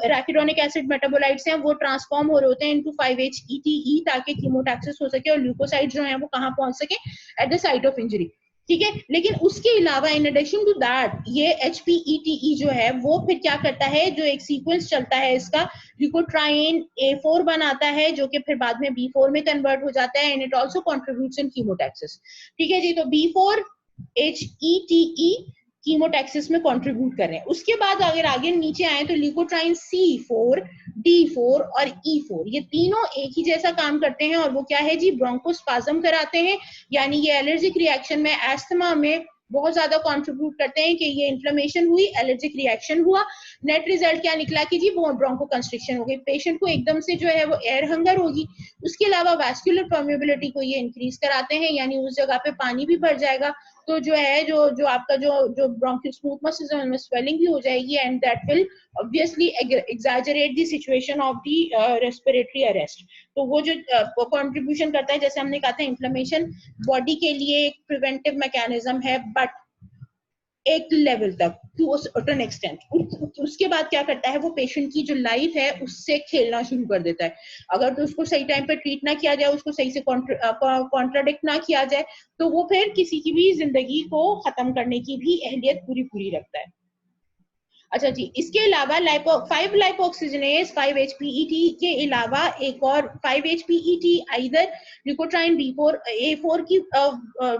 Speaker 1: एराकिडोनिक एसिड मेटाबोलाइट्स हैं वो ट्रांसफॉर्म हो रहे होते हैं इनटू 5-HETE ताकि कीमोटैक्सिस हो सके और ल्यूकोसाइड जो है वो कहाँ पहुंच सके, at the site of injury. ठीक है, लेकिन उसके अलावा इन एडिशन टू दैट ये HPETE जो है वो फिर क्या करता है, जो एक सीक्वेंस चलता है इसका, ल्यूकोट्राइन A4 बनाता है जो कि फिर बाद में B4 में कन्वर्ट हो जाता है, and it also contributes in chemotaxis. ठीक है जी, तो B4-HETE कीमोटैक्सिस में कंट्रीब्यूट कर रहे हैं। उसके बाद अगर आगे नीचे आए तो ल्यूकोट्राइन C4, D4 और E4 ये तीनों एक ही जैसा काम करते हैं और वो क्या है जी, ब्रोंकोस्पाज्म कराते हैं, यानी ये एलर्जिक रिएक्शन में, एस्थमा में बहुत ज्यादा कंट्रीब्यूट करते हैं कि ये इन्फ्लेमेशन हुई, एलर्जिक रिएक्शन हुआ, नेट रिजल्ट क्या निकला कि जी ब्रोंको कंस्ट्रिक्शन हो गई, पेशेंट को एकदम से जो है वो एयर हंगर होगी। उसके अलावा वैस्कुलर परमेबिलिटी को ये इंक्रीज कराते हैं, यानी उस जगह पे पानी भी भर जाएगा, तो जो है जो आपका जो ब्रोंकियल स्मूथ मसल्स है उनमें स्वेलिंग भी हो जाएगी, and that will obviously exaggerate the situation of the respiratory arrest. तो वो जो कंट्रीब्यूशन करता है, जैसे हमने कहा था इन्फ्लेमेशन बॉडी के लिए एक प्रिवेंटिव मैकेनिज्म है, बट एक लेवल तक, टू सर्टेन एक्सटेंट। उसके बाद क्या करता है, वो पेशेंट की जो लाइफ है उससे खेलना शुरू कर देता है। अगर तो उसको सही टाइम पे ट्रीट ना किया जाए, उसको सही से कॉन्ट्राडिक्ट ना किया जाए, तो वो फिर किसी की भी जिंदगी को खत्म करने की भी अहलियत पूरी पूरी रखता है। अच्छा जी, इसके अलावा 5 लाइपोक्सिजनेज 5-HPET के अलावा एक और 5-HPET आइदर ल्यूकोट्राइन B4A4 की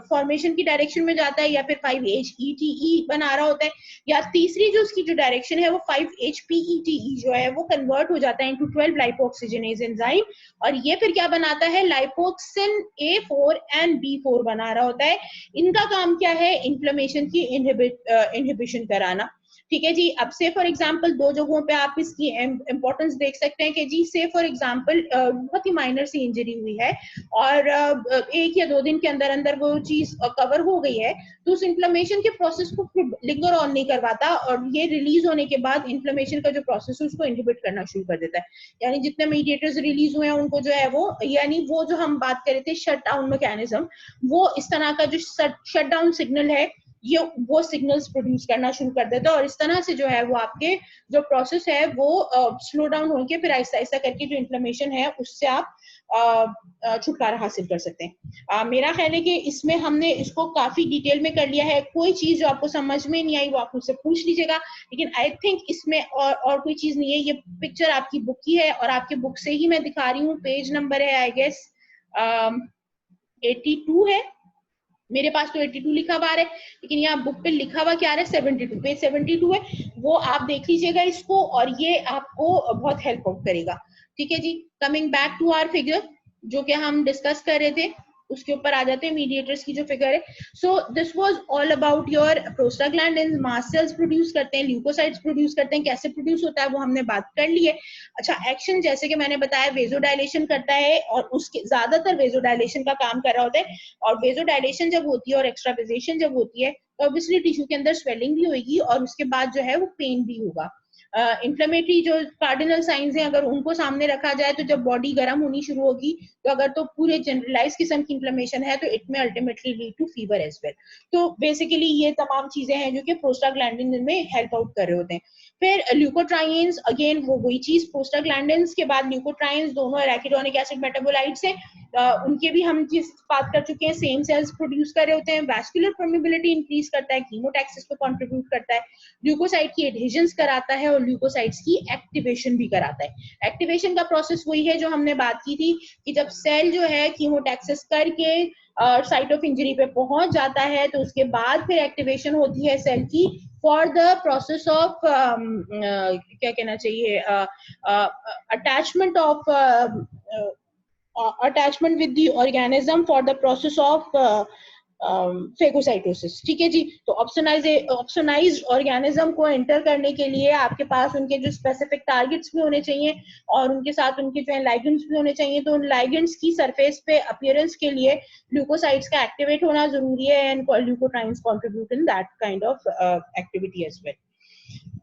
Speaker 1: फॉर्मेशन की डायरेक्शन में जाता है, या फिर 5-HETE बना रहा होता है, या तीसरी जो उसकी जो डायरेक्शन है वो 5-HPETE जो है वो कन्वर्ट हो जाता है इनटू 12 लाइपोक्सिजनेज एंजाइम, और ये फिर क्या बनाता है, लाइपोक्सिन A4 एंड B4 बना रहा होता है। इनका काम क्या है, इन्फ्लेमेशन की इनहिबिशन कराना। ठीक है जी। अब से फॉर एग्जांपल दो जगहों पे आप इसकी इंपॉर्टेंस देख सकते हैं कि जी से फॉर एग्जांपल बहुत ही माइनर सी इंजरी हुई है और 1 या 2 दिन के अंदर अंदर वो चीज कवर हो गई है, तो उस इन्फ्लेमेशन के प्रोसेस को लिंगर ऑन नहीं करवाता, और ये रिलीज होने के बाद इन्फ्लेमेशन का जो प्रोसेस है उसको इनहिबिट करना शुरू कर देता है। यानी जितने मीडिएटर्स रिलीज हुए हैं उनको जो है वो, यानी वो जो हम बात कर रहे थे शट डाउन मैकेनिज्म, वो इस तरह का जो शट डाउन सिग्नल है ये वो सिग्नल्स प्रोड्यूस करना शुरू कर देता है, और इस तरह से जो है वो आपके जो प्रोसेस है वो स्लो डाउन होकर फिर आहिस्ता आहिस्ता करके जो इन्फ्लेमेशन है उससे आप छुटकारा हासिल कर सकते हैं। मेरा ख्याल है कि इसमें हमने इसको काफी डिटेल में कर लिया है। कोई चीज जो आपको समझ में नहीं आई वो आप मुझसे पूछ लीजिएगा, लेकिन आई थिंक इसमें और कोई चीज नहीं है। ये पिक्चर आपकी बुक की है और आपके बुक से ही मैं दिखा रही हूँ। पेज नंबर है आई गेस 82 है, मेरे पास तो 82 लिखा हुआ है, लेकिन यहाँ बुक पे लिखा हुआ क्या है 72, पेज 72 है, वो आप देख लीजिएगा इसको और ये आपको बहुत हेल्प आउट करेगा। ठीक है जी। Coming back to our figure जो कि हम डिस्कस कर रहे थे, उसके ऊपर आ जाते हैं मीडिएटर्स की जो फिगर है। So this was all about your prostaglandin, mast cells produce करते हैं, ल्यूकोसाइट्स प्रोड्यूस करते हैं, कैसे प्रोड्यूस होता है वो हमने बात कर ली है। अच्छा, एक्शन जैसे कि मैंने बताया वेजोडाइलेशन करता है और उसके ज्यादातर वेजोडाइलेशन का काम कर रहा होता है, और वेजोडाइलेशन जब होती है और एक्स्ट्रावाजेशन जब होती है तो ऑब्वियसली टिश्यू के अंदर स्वेलिंग भी होगी और उसके बाद जो है वो पेन भी होगा। इन्फ्लेमेटरी जो कार्डिनल साइंस हैं अगर उनको सामने रखा जाए तो जब बॉडी गर्म होनी शुरू होगी तो अगर तो पूरे जनरलाइज किस्म की इन्फ्लेमेशन है तो it may ultimately lead to fever as well. तो बेसिकली ये तमाम चीजें हैं जो कि प्रोस्टाग्लैंडिन में हेल्प आउट कर रहे होते हैं। फिर ल्यूकोट्राइन्स, अगेन वो वही चीज, प्रोस्टाग्लैंडिन्स के बाद ल्यूकोट्राइन्स, दोनों एराकिडोनिक एसिड मेटाबोलाइट्स हैं। उनके भी हम जिस बात कर चुके हैं, सेम सेल्स प्रोड्यूस कर रहे होते हैं। वैस्कुलर परमेबिलिटी इंक्रीज करता है, कीमोटैक्सिस को कंट्रीब्यूट करता है, ल्यूकोसाइट की एडहेजंस कराता है और ल्यूकोसाइट्स की एक्टिवेशन भी कराता है। एक्टिवेशन का प्रोसेस वही है जो हमने बात की थी कि जब सेल जो है कीमोटैक्सिस करके साइट ऑफ इंजरी पे पहुंच जाता है तो उसके बाद फिर एक्टिवेशन होती है सेल की फॉर द प्रोसेस ऑफ क्या कहना चाहिए, attachment of attachment with the organism for the process of phagocytosis. ठीक है जी। तो ऑप्सोनाइज्ड ऑर्गेनिज्म को एंटर करने के लिए आपके पास उनके जो स्पेसिफिक टारगेट्स भी होने चाहिए और उनके साथ उनके जो लाइगेंड्स भी होने चाहिए। तो उन लाइगेंड्स की सरफेस पे अपीयरेंस के लिए ल्यूकोसाइट्स का एक्टिवेट होना जरूरी है and leukotrienes contribute in that kind of activity as well.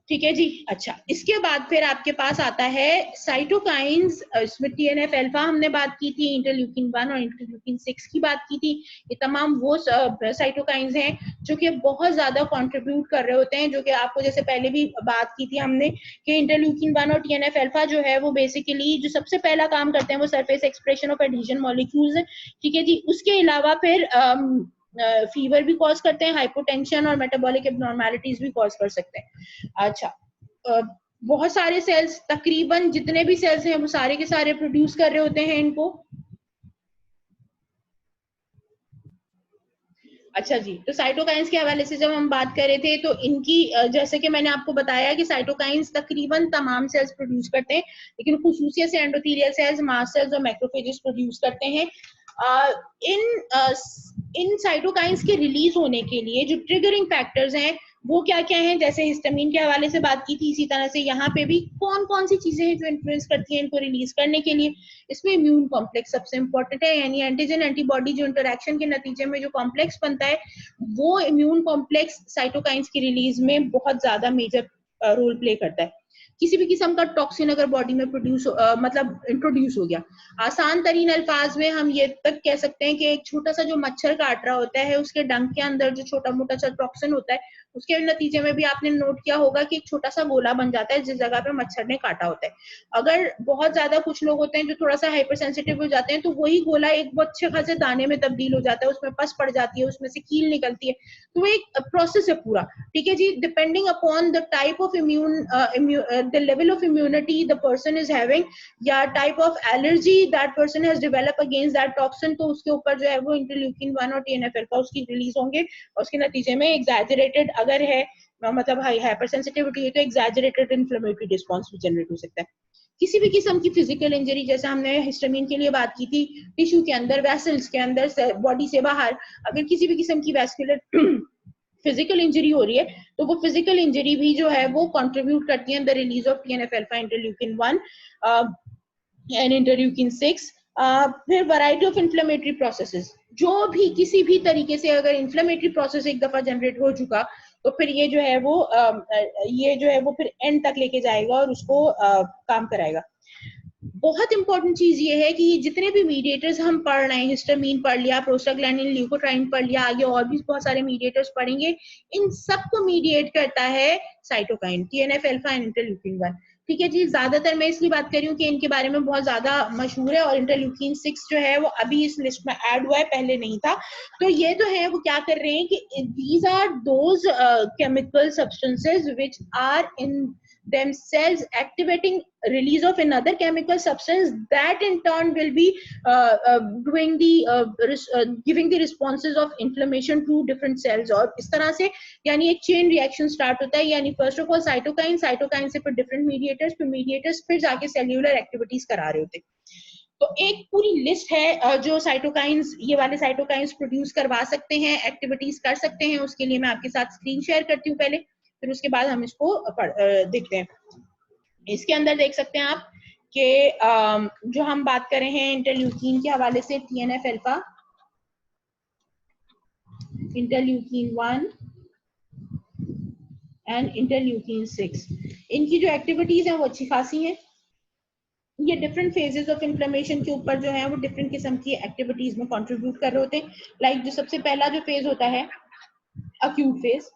Speaker 1: ठीक है जी। अच्छा, इसके बाद फिर आपके पास आता है साइटोकाइंस। इसमें टीएनएफ अल्फा हमने बात की थी, इंटरल्यूकिन 1 और इंटरल्यूकिन 6 की बात की थी। ये तमाम वो साइटोकाइंस हैं जो कि बहुत ज्यादा कंट्रीब्यूट कर रहे होते हैं, जो कि आपको जैसे पहले भी बात की थी हमने कि इंटरल्यूकिन 1 और टीएनएफ अल्फा जो है वो बेसिकली जो सबसे पहला काम करते हैं वो surface expression of adhesion molecules है। ठीक है जी। उसके अलावा फिर फीवर भी कॉज करते हैं, हाइपोटेंशन और मेटाबॉलिक एब्नॉर्मैलिटीज भी कॉज कर सकते हैं। अच्छा, बहुत सारे सेल्स, तकरीबन जितने भी सेल्स हैं वो सारे के सारे प्रोड्यूस कर रहे होते हैं इनको। अच्छा जी। तो साइटोकाइंस के हवाले से जब हम बात कर रहे थे तो इनकी जैसे कि मैंने आपको बताया कि साइटोकाइंस तकरीबन तमाम सेल्स प्रोड्यूस करते हैं, लेकिन खुसूसियत से एंडोथेलियल सेल्स, मास्ट सेल्स और मैक्रोफेजेस प्रोड्यूस करते हैं। इन साइटोकाइंस के रिलीज होने के लिए जो ट्रिगरिंग फैक्टर्स हैं वो क्या क्या हैं, जैसे हिस्टामिन के हवाले से बात की थी, इसी तरह से यहाँ पे भी कौन कौन सी चीजें हैं जो इन्फ्लुएंस करती हैं इनको रिलीज करने के लिए। इसमें इम्यून कॉम्प्लेक्स सबसे इंपॉर्टेंट है, यानी एंटीजन एंटीबॉडी जो इंटरेक्शन के नतीजे में जो कॉम्प्लेक्स बनता है वो इम्यून कॉम्प्लेक्स साइटोकाइंस की रिलीज में बहुत ज्यादा मेजर रोल प्ले करता है। किसी भी किस्म का टॉक्सिन अगर बॉडी में मतलब इंट्रोड्यूस हो गया, आसान तरीन अल्फाज में हम ये तक कह सकते हैं कि एक छोटा सा जो मच्छर काट रहा होता है उसके डंक के अंदर जो छोटा मोटा सा टॉक्सिन होता है, उसके नतीजे में भी आपने नोट किया होगा कि एक छोटा सा गोला बन जाता है जिस जगह पे मच्छर ने काटा होता है। अगर बहुत ज्यादा कुछ लोग होते हैं जो थोड़ा सा हाइपर सेंसिटिव हो जाते हैं तो वही गोला एक बहुत अच्छे खासे दाने में तब्दील हो जाता है, उसमें पस पड़ जाती है, उसमें से कील निकलती है। तो वो एक प्रोसेस है पूरा, ठीक है जी। Depending upon the type of the level of immunity the person is having या type of allergy that person has developed against that toxin, तो उसके ऊपर जो है वो इंटरल्यूकिन 1 और TNF अल्फा उसकी रिलीज होंगे और उसके नतीजे में एग्जैजरेटेड अगर है मतलब हाइपर सेंसिटिविटी है तो एग्जैजरेटेड इन्फ्लेमेटरी रिस्पॉन्स भी जनरेट हो सकता है। किसी भी किस्म की फिजिकल इंजरी, जैसे हमने हिस्टामिन के लिए बात की थी, टिश्यू के अंदर, वेसल्स के अंदर, बॉडी से बाहर अगर किसी भी किस्म की वैस्कुलर फिजिकल इंजरी हो रही है तो वो फिजिकल इंजरी भी जो है वो कंट्रीब्यूट करती है the release of TNF alpha, interleukin 1 and interleukin 6। फिर वैरायटी ऑफ इन्फ्लेमेटरी प्रोसेसेस, जो भी किसी भी तरीके से अगर इन्फ्लेमेटरी प्रोसेस एक दफा जनरेट हो चुका तो फिर ये जो है वो फिर एंड तक लेके जाएगा और उसको काम कराएगा। बहुत इंपॉर्टेंट चीज ये है कि जितने भी मीडिएटर्स हम पढ़ रहे हैं, हिस्टामिन पढ़ लिया, प्रोस्टाग्लैंडिन, ल्यूकोट्राइन पढ़ लिया, आगे और भी बहुत सारे मीडिएटर्स पढ़ेंगे, इन सबको मीडिएट करता है cytokine, TNF alpha and interleukin 1। ठीक है जी, ज्यादातर मैं इसलिए बात कर रही हूँ कि इनके बारे में बहुत ज्यादा मशहूर है और इंटरल्यूकिन 6 जो है वो अभी इस लिस्ट में ऐड हुआ है, पहले नहीं था। तो ये जो है वो क्या कर रहे हैं कि these are those chemical substances which are in themselves activating release of another chemical substance that in turn will be doing the giving the responses of inflammation to different cells, और इस तरह से यानी एक चेन रिएक्शन स्टार्ट होता है। यानी first of all cytokine से फिर डिफरेंट मीडिएटर्स फिर जाके सेल्यूलर एक्टिविटीज करा रहे होते हैं। तो एक पूरी लिस्ट है जो साइटोकाइंस, ये वाले साइटोकाइंस प्रोड्यूस करवा सकते हैं, एक्टिविटीज कर सकते हैं। उसके लिए मैं आपके साथ स्क्रीन शेयर करती हूँ पहले, फिर उसके बाद हम इसको देखते हैं। इसके अंदर देख सकते हैं आप कि जो हम बात कर रहे हैं इंटरल्यूकिन के हवाले से, TNF alpha, interleukin 1 and interleukin 6, इनकी जो एक्टिविटीज हैं वो अच्छी खासी हैं। ये डिफरेंट फेजेस ऑफ इन्फ्लेमेशन के ऊपर जो है वो डिफरेंट किस्म की एक्टिविटीज में कंट्रीब्यूट कर रहे होते हैं। लाइक जो सबसे पहला जो फेज होता है acute phase,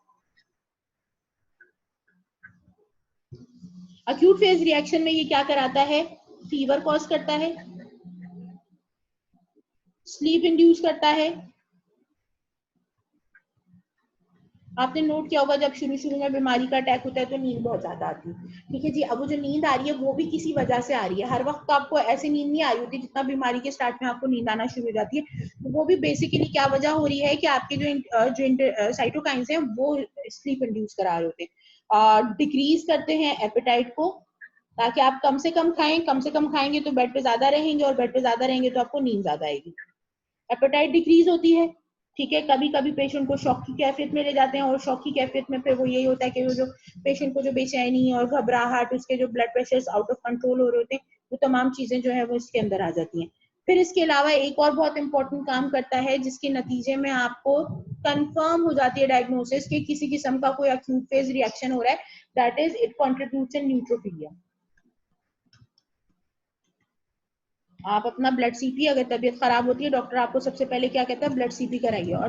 Speaker 1: acute phase reaction में ये क्या कराता है, फीवर कॉज करता है, स्लीप इंड्यूस करता है। आपने नोट किया होगा जब शुरू शुरू में बीमारी का अटैक होता है तो नींद बहुत ज्यादा आती है, ठीक है जी। अब वो जो नींद आ रही है वो भी किसी वजह से आ रही है, हर वक्त आपको ऐसे नींद नहीं आ रही होती जितना बीमारी के स्टार्ट में आपको नींद आना शुरू हो जाती है। तो वो भी बेसिकली क्या वजह हो रही है कि आपके जो साइटोकाइंस हैं वो स्लीप इंड्यूस करा रहे होते हैं, डिक्रीज करते हैं एपेटाइट को, ताकि आप कम से कम खाएं, कम से कम खाएंगे तो बेड पे ज्यादा रहेंगे और बेड पे ज्यादा रहेंगे तो आपको नींद ज्यादा आएगी, एपेटाइट डिक्रीज होती है। ठीक है, कभी कभी पेशेंट को शॉक की कैफियत में ले जाते हैं और शॉक की कैफियत में फिर वो यही होता है कि वो जो पेशेंट को जो बेचैनी और घबराहट, उसके जो blood pressure out of control हो रहे होते हैं, वो तमाम चीजें जो है वो इसके अंदर आ जाती हैं। फिर इसके अलावा एक और बहुत इंपॉर्टेंट काम करता है जिसके नतीजे में आपको कंफर्म हो जाती है डायग्नोसिस कि किसी किस्म का कोई एक्यूट फेज रिएक्शन हो रहा है, दैट इज इट कंट्रीब्यूट्स इन न्यूट्रोफिलिया। आप अपना ब्लड सीपी, अगर तबीयत खराब होती है डॉक्टर आपको सबसे पहले क्या कहता है, ब्लड सीपी कराइए, और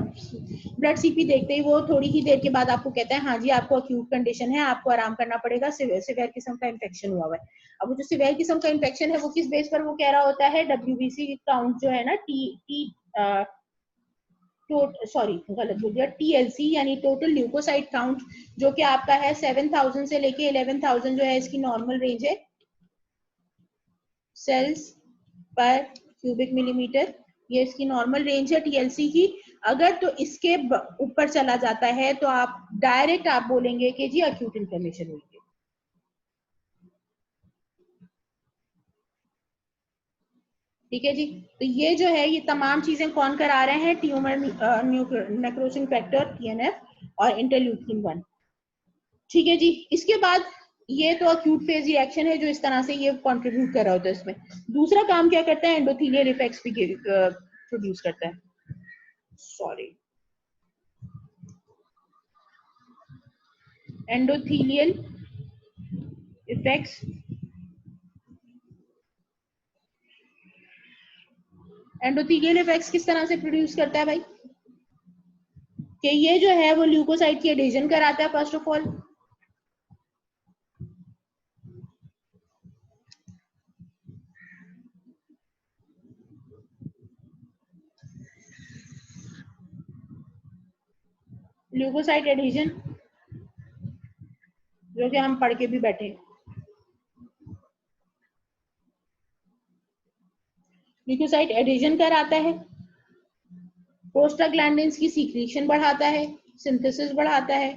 Speaker 1: ब्लड सीपी देखते ही वो थोड़ी ही देर के बाद आपको कहता है हाँ जी आपको अक्यूट कंडीशन है, आपको आराम करना पड़ेगा, सिवियर किस्म का इन्फेक्शन हुआ है। अब वो जो सिवियर किस्म का इन्फेक्शन है वो किस बेस पर वो कह रहा होता है, WBC काउंट जो है ना, सॉरी गलत बोल दिया, TLC यानी टोटल ल्यूकोसाइट काउंट, जो कि आपका है 7000 से लेके 11000 जो है इसकी नॉर्मल रेंज है सेल्स पर क्यूबिक मिलीमीटर, ये इसकी नॉर्मल रेंज है TLC की। अगर तो इसके ऊपर चला जाता है तो आप डायरेक्ट आप बोलेंगे कि जी अक्यूट इन्फ्लेमेशन हुई है। ठीक है जी। तो ये जो है ये तमाम चीजें कौन करा रहे हैं, ट्यूमर नेक्रोसिंग फैक्टर TNF और इंटरल्यूकिन 1। ठीक है जी। इसके बाद ये तो अक्यूट फेज रिएक्शन है जो इस तरह से ये कंट्रीब्यूट कर रहा होता है इसमें। दूसरा काम क्या करता है, एंडोथेलियल इफेक्ट्स भी प्रोड्यूस करता है। Sorry, endothelial effects, endothelial effects किस तरह से प्रोड्यूस करता है भाई, कि ये जो है वो ल्यूकोसाइट की एडिशन कराता है first of all. Leukocyte adhesion जो कि हम पढ़ के भी बैठे, ल्यूकोसाइट एडिशन कराता है, प्रोस्टाग्लैंडिन्स की सीक्रेशन बढ़ाता है, सिंथेसिस बढ़ाता है।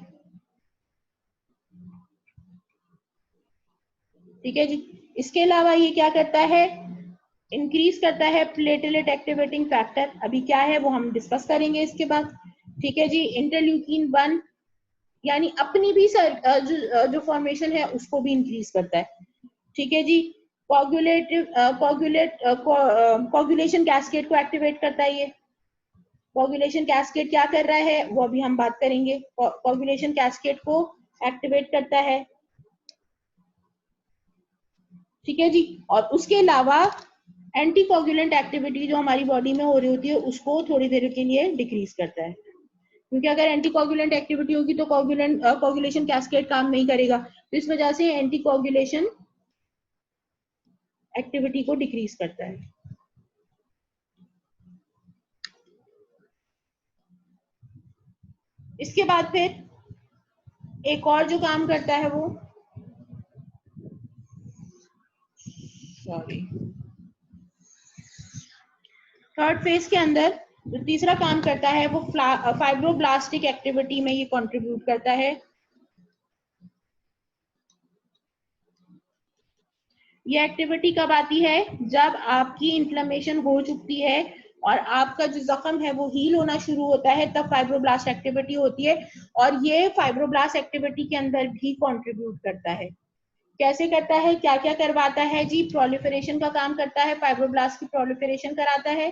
Speaker 1: ठीक है जी। इसके अलावा ये क्या करता है, इंक्रीज करता है प्लेटलेट एक्टिवेटिंग फैक्टर, अभी क्या है वो हम डिस्कस करेंगे इसके बाद। ठीक है जी। इंटरल्यूकिन 1 यानी अपनी भी जो फॉर्मेशन है उसको भी इंक्रीज करता है। ठीक है जी। कोगुलेशन कैस्केड को एक्टिवेट करता है। ये कोगुलेशन कैस्केड क्या कर रहा है वो अभी हम बात करेंगे। कोगुलेशन कैस्केड को एक्टिवेट करता है। ठीक है जी। और उसके अलावा एंटीकोगुलेंट एक्टिविटी जो हमारी बॉडी में हो रही होती है उसको थोड़ी देर के लिए डिक्रीज करता है, क्योंकि अगर एंटीकोगुलेंट एक्टिविटी होगी तो कोगुलेशन कैस्केड काम नहीं करेगा, तो इस वजह से एंटीकोगुलेशन एक्टिविटी को डिक्रीज करता है। इसके बाद फिर एक और जो काम करता है वो, सॉरी, थर्ड फेज के अंदर जो तीसरा काम करता है वो फाइब्रोब्लास्टिक एक्टिविटी में ये कंट्रीब्यूट करता है। ये एक्टिविटी कब आती है, जब आपकी इन्फ्लेमेशन हो चुकी है और आपका जो जख्म है वो हील होना शुरू होता है, तब फाइब्रोब्लास्ट एक्टिविटी होती है। और ये फाइब्रोब्लास्ट एक्टिविटी के अंदर भी कंट्रीब्यूट करता है। कैसे करता है, क्या क्या करवाता है जी, प्रोलिफरेशन का काम करता है, फाइब्रोब्लास्ट की प्रोलिफरेशन कराता है।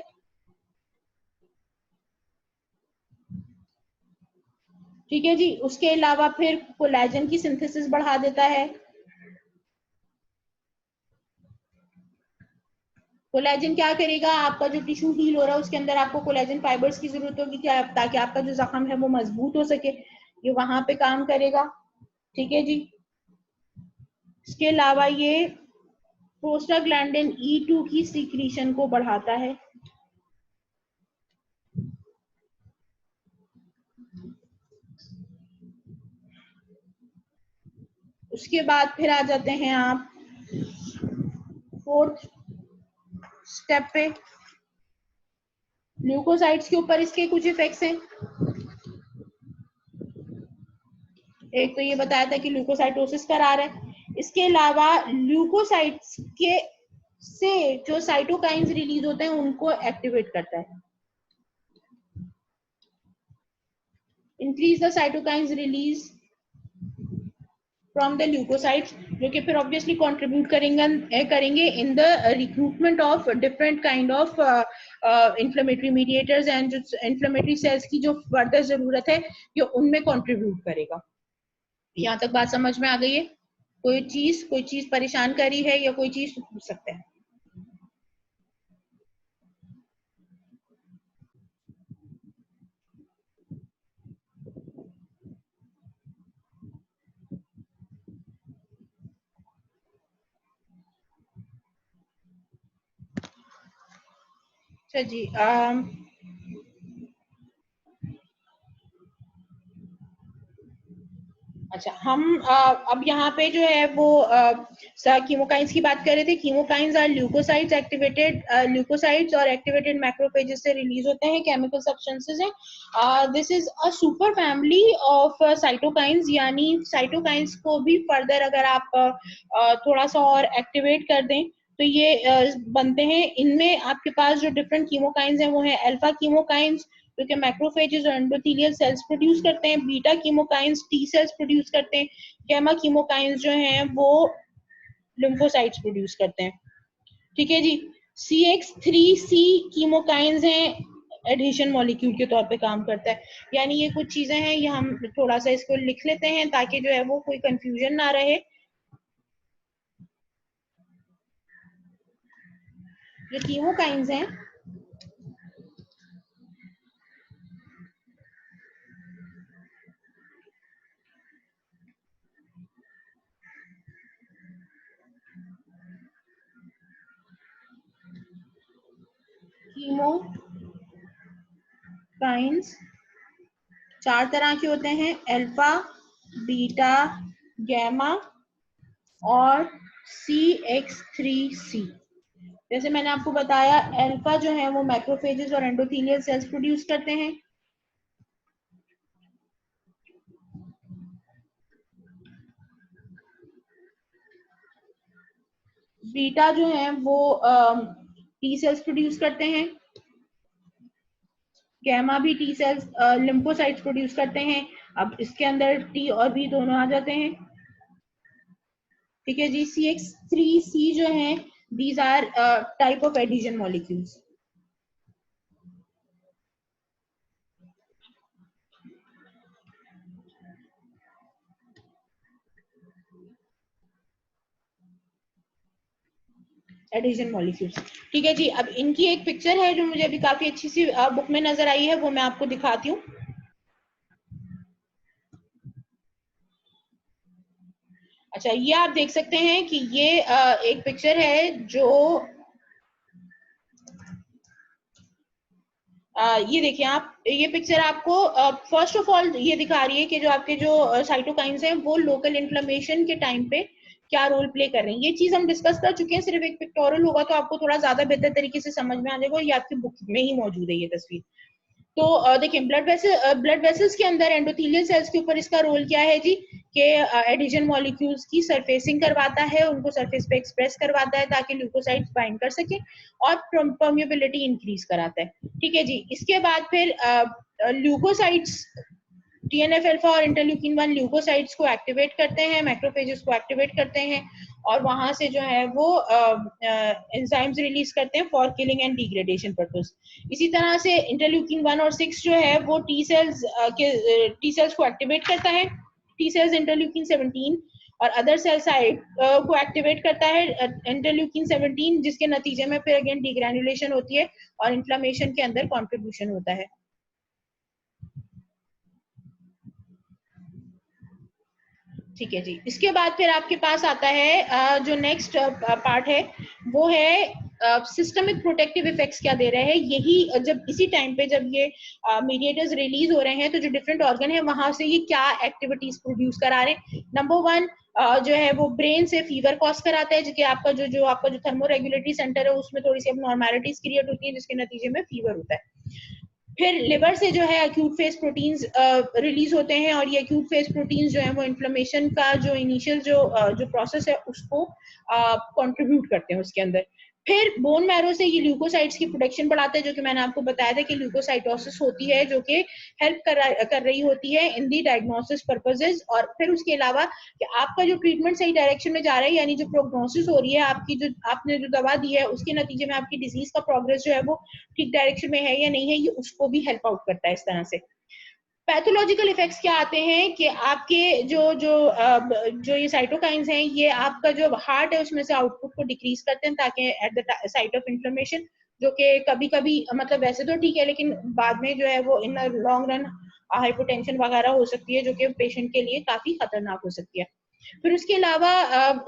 Speaker 1: ठीक है जी। उसके अलावा फिर कोलेजन की सिंथेसिस बढ़ा देता है। कोलेजन क्या करेगा, आपका जो टिश्यू हील हो रहा है उसके अंदर आपको कोलेजन फाइबर्स की जरूरत होगी क्या, ताकि आपका जो जख्म है वो मजबूत हो सके, ये वहां पे काम करेगा। ठीक है जी। इसके अलावा ये प्रोस्टाग्लैंडिन E2 की सीक्रेशन को बढ़ाता है। उसके बाद फिर आ जाते हैं आप फोर्थ स्टेप पे, ल्यूकोसाइट्स के ऊपर इसके कुछ इफेक्ट्स हैं। एक तो ये बताया था कि ल्यूकोसाइटोसिस करा रहा है, इसके अलावा ल्यूकोसाइट्स के से जो साइटोकाइंस रिलीज होते हैं उनको एक्टिवेट करता है। Increase the cytokines release from the leukocytes, जो कि फिर ऑब्वियसली कंट्रीब्यूट करेंगे in the recruitment of different kind of inflammatory mediators, and जो इंफ्लेमेटरी सेल्स की जो फर्दर जरूरत है ये उनमें कंट्रीब्यूट करेगा। यहाँ तक बात समझ में आ गई है? कोई चीज परेशान करी है या कोई चीज पूछ सकते हैं? अच्छा जी। अच्छा, हम अब यहाँ पे जो है वो कीमोकाइंस की बात कर रहे थे। Chemokines are leukocytes activated, leukocytes और एक्टिवेटेड मैक्रोफेजेस से रिलीज होते हैं, केमिकल सब्सटेंसेस हैं। This is a super family of cytokines, यानी साइटोकाइंस को भी फर्दर अगर आप थोड़ा सा और एक्टिवेट कर दें तो ये बनते हैं। इनमें आपके पास जो डिफरेंट कीमोकाइंस हैं वो है अल्फा कीमोकाइंस जो कि मैक्रोफेजेस और एंडोथेलियल सेल्स प्रोड्यूस करते हैं, beta chemokines T cells produce करते हैं, गैमा कीमोकाइंस जो हैं वो लिम्फोसाइट्स प्रोड्यूस करते हैं। ठीक है जी। CX3C कीमोकाइंस हैं एडहेशन मॉलिक्यूल के तौर पे काम करता है। यानी ये कुछ चीजें हैं, ये हम थोड़ा सा इसको लिख लेते हैं ताकि जो है वो कोई कंफ्यूजन ना रहे। जो कीमोकाइंस हैं कीमोकाइंस 4 तरह के होते हैं, अल्फा, बीटा, गैमा और CX3C। जैसे मैंने आपको बताया अल्फा जो है वो मैक्रोफेजेस और एंडोथेलियल सेल्स प्रोड्यूस करते हैं, बीटा जो है वो टी सेल्स प्रोड्यूस करते हैं, गैमा भी टी सेल्स लिम्फोसाइट्स प्रोड्यूस करते हैं। अब इसके अंदर टी और बी दोनों आ जाते हैं। ठीक है जी। CX3C जो है these are type of adhesion molecules. Adhesion molecules. ठीक है जी। अब इनकी एक पिक्चर है जो मुझे अभी काफी अच्छी सी बुक में नजर आई है, वो मैं आपको दिखाती हूँ। अच्छा, ये आप देख सकते हैं कि ये एक पिक्चर है जो ये देखिए आप, ये पिक्चर आपको फर्स्ट ऑफ ऑल ये दिखा रही है कि जो आपके जो साइटोकाइंस हैं वो लोकल इन्फ्लेमेशन के टाइम पे क्या रोल प्ले कर रहे हैं। ये चीज हम डिस्कस कर चुके हैं, सिर्फ एक पिक्टोरियल होगा तो आपको थोड़ा ज्यादा बेहतर तरीके से समझ में आ जाएगा। ये आपकी बुक में ही मौजूद है ये तस्वीर। तो देखिए ब्लड वेसल्स के अंदर एंडोथेलियल सेल्स के ऊपर इसका रोल क्या है जी, कि एडिशन मॉलिक्यूल्स की सरफेसिंग करवाता है, उनको सरफेस पे एक्सप्रेस करवाता है ताकि ल्यूकोसाइट्स बाइंड कर सके, और परमिएबिलिटी इंक्रीज कराता है। ठीक है जी। इसके बाद फिर ल्यूकोसाइट्स TNF अल्फा और इंटरल्यूकिन 1 ल्यूकोसाइट्स को एक्टिवेट करते हैं, मैक्रोफेजेस को एक्टिवेट करते हैं, और वहां से जो है वो एंजाइम्स रिलीज करते हैं for killing and degradation purpose. इसी तरह से इंटरल्यूकिन 1 और 6 जो है वो टी सेल्स को एक्टिवेट करता है। टी सेल्स इंटरल्यूकिन 17 और अदर सेल साइड को एक्टिवेट करता है इंटरल्यूकिन 17, जिसके नतीजे में फिर अगेन डिग्रेनुलेशन होती है और इन्फ्लेमेशन के अंदर कॉन्ट्रीब्यूशन होता है। ठीक है जी। इसके बाद फिर आपके पास आता है जो नेक्स्ट पार्ट है वो है सिस्टमिक प्रोटेक्टिव इफेक्ट्स क्या दे रहे हैं। यही जब इसी टाइम पे जब ये मीडिएटर्स रिलीज हो रहे हैं तो जो डिफरेंट ऑर्गन है वहां से ये क्या एक्टिविटीज प्रोड्यूस करा रहे हैं। नंबर 1 जो है वो ब्रेन से फीवर कॉज कराता है, जो आपका जो थर्मोरेगुलेटरी सेंटर है उसमें थोड़ी सी एबनॉर्मैलिटीज क्रिएट होती है जिसके नतीजे में फीवर होता है। फिर लिवर से जो है एक्यूट फेज प्रोटीन्स रिलीज होते हैं, और ये एक्यूट फेज प्रोटीन्स जो है वो इन्फ्लेमेशन का जो इनिशियल जो प्रोसेस है उसको कंट्रीब्यूट करते हैं उसके अंदर। फिर बोन मैरो से ये ल्यूकोसाइट्स की प्रोडक्शन बढ़ाते हैं, जो कि मैंने आपको बताया था कि ल्यूकोसाइटोसिस होती है जो कि हेल्प कर रही होती है इन दी डायग्नोसिस पर्पसेस। और फिर उसके अलावा कि आपका जो ट्रीटमेंट सही डायरेक्शन में जा रहा है, यानी जो प्रोग्नोसिस हो रही है आपकी, जो आपने जो दवा दी है उसके नतीजे में आपकी डिजीज का प्रोग्रेस जो है वो ठीक डायरेक्शन में है या नहीं है, ये उसको भी हेल्प आउट करता है इस तरह से। पैथोलॉजिकल इफेक्ट्स क्या आते हैं कि आपके जो ये साइटोकाइंस हैं ये आपका जो हार्ट है उसमें से आउटपुट को डिक्रीज करते हैं ताकि at the site of inflammation, जो कि कभी कभी मतलब वैसे तो ठीक है लेकिन बाद में जो है वो इन लॉन्ग रन हाइपोटेंशन वगैरह हो सकती है जो कि पेशेंट के लिए काफी खतरनाक हो सकती है। फिर उसके अलावा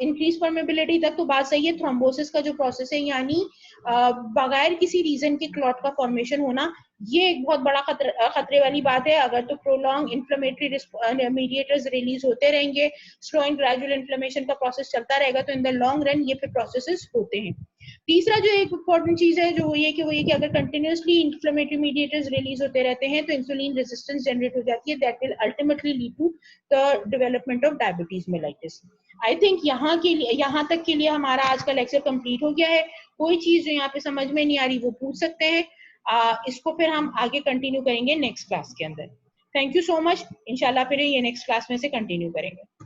Speaker 1: इंक्रीज परमेबिलिटी तक तो बात सही है। थ्रोम्बोसिस का जो प्रोसेस है, यानी बगैर किसी रीजन के क्लॉट का फॉर्मेशन होना, ये एक बहुत बड़ा खतरे वाली बात है। अगर तो प्रोलॉन्ग इन्फ्लेमेटरी मीडिएटर्स रिलीज होते रहेंगे, स्लो एंड ग्रेजुअल इन्फ्लेमेशन का प्रोसेस चलता रहेगा, तो इन द लॉन्ग रन ये फिर प्रोसेसेस होते हैं। तीसरा जो एक इम्पॉर्टेंट चीज है जो वो ये कि अगर कंटिन्यूसली इंफ्लेमेटरी मीडिएटर्स रिलीज होते रहते हैं तो इंसुलिन रेजिस्टेंस जनरेट हो जाती है, that will ultimately lead to the development of diabetes mellitus. I think यहाँ तक के लिए हमारा आज का लेक्चर कंप्लीट हो गया है। कोई चीज जो यहाँ पे समझ में नहीं आ रही वो पूछ सकते हैं। इसको फिर हम आगे कंटिन्यू करेंगे नेक्स्ट क्लास के अंदर। Thank you so much. इंशाल्लाह फिर ये नेक्स्ट क्लास में से कंटिन्यू करेंगे।